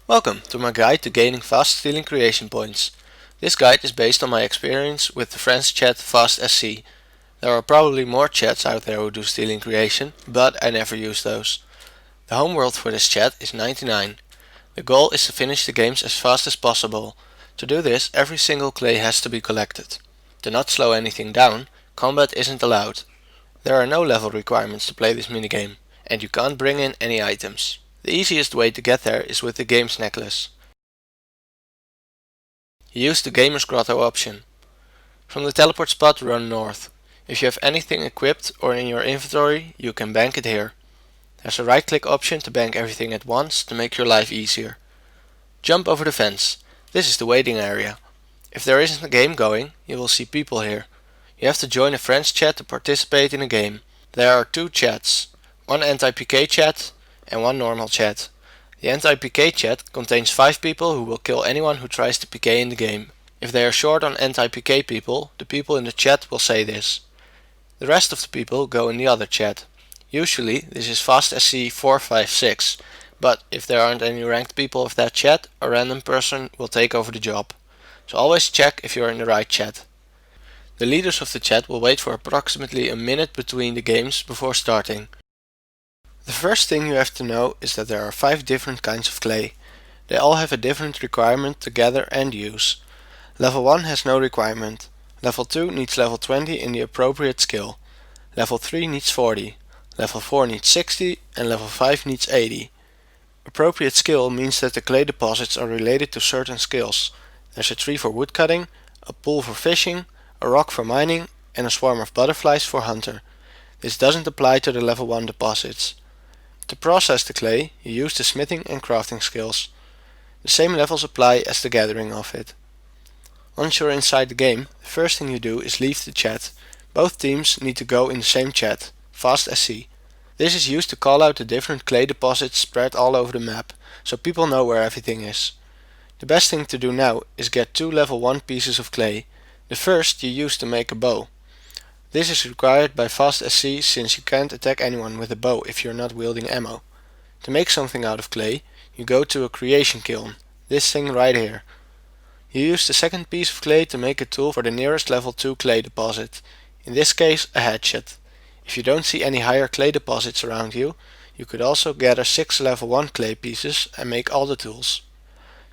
Welcome to my guide to gaining fast stealing creation points. This guide is based on my experience with the French chat FastSC. There are probably more chats out there who do stealing creation, but I never use those. The home world for this chat is 99. The goal is to finish the games as fast as possible. To do this, every single clay has to be collected. To not slow anything down, combat isn't allowed. There are no level requirements to play this minigame, and you can't bring in any items. The easiest way to get there is with the games necklace. You use the Gamer's Grotto option. From the teleport spot, run north. If you have anything equipped or in your inventory, you can bank it here. There's a right click option to bank everything at once to make your life easier. Jump over the fence. This is the waiting area. If there isn't a game going, you will see people here. You have to join a friend's chat to participate in a game. There are two chats, one anti-PK chat and one normal chat. The anti-PK chat contains 5 people who will kill anyone who tries to PK in the game. If they are short on anti-PK people, the people in the chat will say this. The rest of the people go in the other chat. Usually this is FastSC 456, but if there aren't any ranked people of that chat, a random person will take over the job. So always check if you are in the right chat. The leaders of the chat will wait for approximately a minute between the games before starting. The first thing you have to know is that there are 5 different kinds of clay. They all have a different requirement to gather and use. Level 1 has no requirement. Level 2 needs level 20 in the appropriate skill. Level 3 needs 40. Level 4 needs 60 and level 5 needs 80. Appropriate skill means that the clay deposits are related to certain skills. There's a tree for woodcutting, a pool for fishing, a rock for mining and a swarm of butterflies for hunter. This doesn't apply to the level 1 deposits. To process the clay, you use the smithing and crafting skills. The same levels apply as the gathering of it. Once you're inside the game, the first thing you do is leave the chat. Both teams need to go in the same chat, FastSC. This is used to call out the different clay deposits spread all over the map, so people know where everything is. The best thing to do now is get 2 level 1 pieces of clay. The first you use to make a bow. This is required by FastSC since you can't attack anyone with a bow if you're not wielding ammo. To make something out of clay, you go to a creation kiln, this thing right here. You use the second piece of clay to make a tool for the nearest level 2 clay deposit, in this case a hatchet. If you don't see any higher clay deposits around you, you could also gather 6 level 1 clay pieces and make all the tools.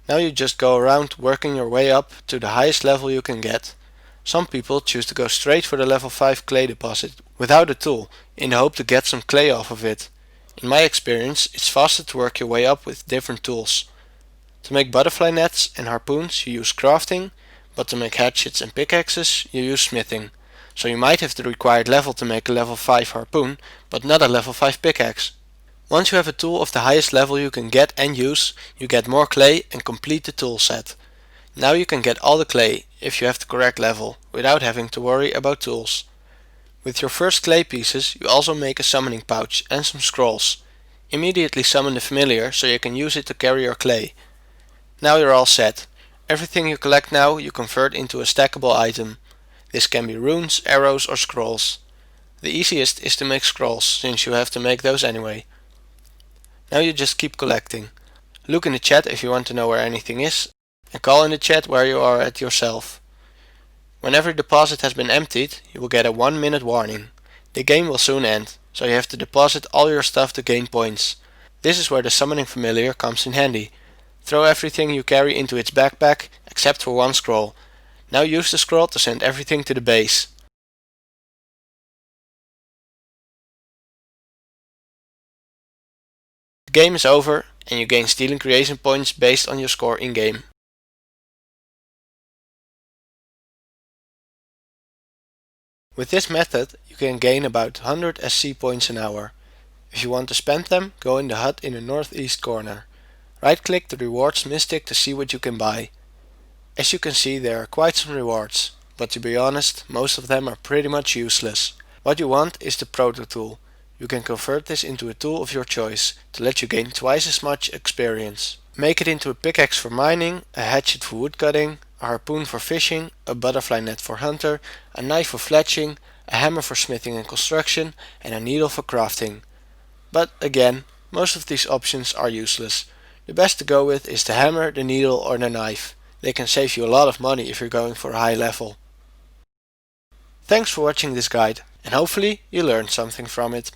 Now you just go around working your way up to the highest level you can get. Some people choose to go straight for the level 5 clay deposit without a tool in the hope to get some clay off of it. In my experience, it's faster to work your way up with different tools. To make butterfly nets and harpoons you use crafting, but to make hatchets and pickaxes you use smithing. So you might have the required level to make a level 5 harpoon, but not a level 5 pickaxe. Once you have a tool of the highest level you can get and use, you get more clay and complete the tool set. Now you can get all the clay, if you have the correct level, without having to worry about tools. With your first clay pieces you also make a summoning pouch and some scrolls. Immediately summon the familiar so you can use it to carry your clay. Now you're all set. Everything you collect now you convert into a stackable item. This can be runes, arrows or scrolls. The easiest is to make scrolls, since you have to make those anyway. Now you just keep collecting. Look in the chat if you want to know where anything is, and call in the chat where you are at yourself. When every deposit has been emptied, you will get a 1-minute warning. The game will soon end, so you have to deposit all your stuff to gain points. This is where the summoning familiar comes in handy. Throw everything you carry into its backpack, except for one scroll. Now use the scroll to send everything to the base. The game is over, and you gain stealing creation points based on your score in-game. With this method, you can gain about 100 SC points an hour. If you want to spend them, go in the hut in the northeast corner. Right-click the rewards mystic to see what you can buy. As you can see, there are quite some rewards, but to be honest, most of them are pretty much useless. What you want is the proto tool. You can convert this into a tool of your choice to let you gain twice as much experience. Make it into a pickaxe for mining, a hatchet for woodcutting, a harpoon for fishing, a butterfly net for hunter, a knife for fletching, a hammer for smithing and construction, and a needle for crafting. But again, most of these options are useless. The best to go with is the hammer, the needle or the knife. They can save you a lot of money if you're going for a high level. Thanks for watching this guide, and hopefully you learned something from it.